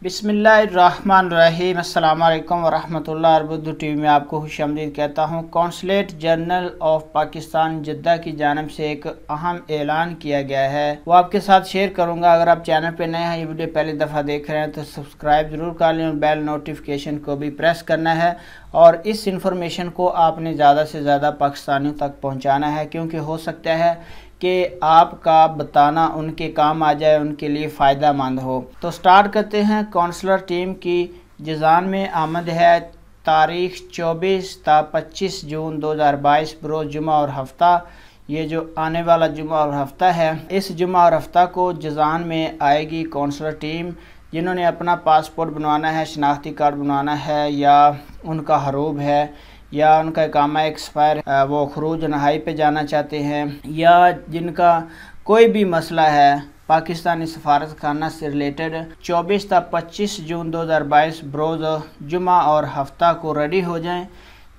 बिस्मिल्लाहिर्रहमानिर्रहीम अस्सलाम वालेकुम वरहमतुल्लाह। अर्बुद्दू टीवी में आपको खुशामदीद कहता हूँ। Consulate general of Pakistan Jeddah की जानिब से एक अहम ऐलान किया गया है, वो आपके साथ शेयर करूँगा। अगर आप चैनल पर नए हैं, ये वीडियो पहली दफ़ा देख रहे हैं तो सब्सक्राइब ज़रूर कर लें और बेल नोटिफिकेशन को भी प्रेस करना है। और इस इंफॉर्मेशन को आपने ज़्यादा से ज़्यादा पाकिस्तानियों तक पहुँचाना है, क्योंकि हो सकता है कि आपका बताना उनके काम आ जाए, उनके लिए फ़ायदा मंद हो। तो स्टार्ट करते हैं। कौंसलर टीम की जिजान में आमद है। तारीख़ 24 ता 25 जून 2022 बरोज़ जुमा और हफ्ता। ये जो आने वाला जुमा और हफ्ता है, इस जुमा और हफ्ता को जिजान में आएगी कौंसलर टीम। जिन्होंने अपना पासपोर्ट बनवाना है, शनाख्ती कार्ड बनवाना है, या उनका हरूब है, या उनका इकामा एक्सपायर, वो खरूज नहाई पे जाना चाहते हैं, या जिनका कोई भी मसला है पाकिस्तानी सफारत खाना से रिलेटेड, 24 ता 25 जून 2022 बरोज़ जुमा और हफ्ता को रेडी हो जाएं।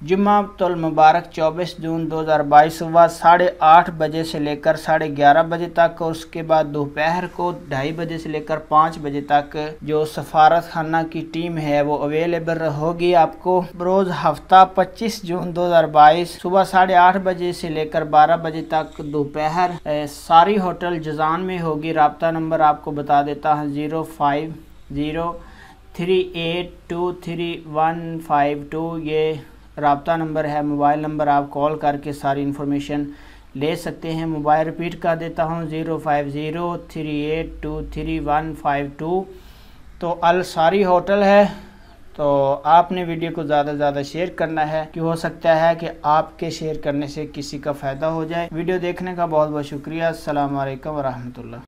जुम्मातुल मुबारक 24 जून 2022 सुबह 8:30 बजे से लेकर 11:30 बजे तक, और उसके बाद दोपहर को 2:30 बजे से लेकर 5 बजे तक जो सफारत खाना की टीम है वो अवेलेबल होगी आपको। रोज़ हफ्ता 25 जून 2022 सुबह 8:30 बजे से लेकर 12 बजे तक दोपहर सारी होटल जिजान में होगी। रब्ता नंबर आपको बता देता हूँ, 0503823152 ये रब्ता नंबर है। मोबाइल नंबर आप कॉल करके सारी इन्फॉर्मेशन ले सकते हैं। मोबाइल रिपीट कर देता हूँ, 0503823152। तो अल सारी होटल है। तो आपने वीडियो को ज़्यादा से ज़्यादा शेयर करना है, कि हो सकता है कि आपके शेयर करने से किसी का फ़ायदा हो जाए। वीडियो देखने का बहुत बहुत शुक्रिया। अस्सलाम वालेकुम वरहमतुल्लाह।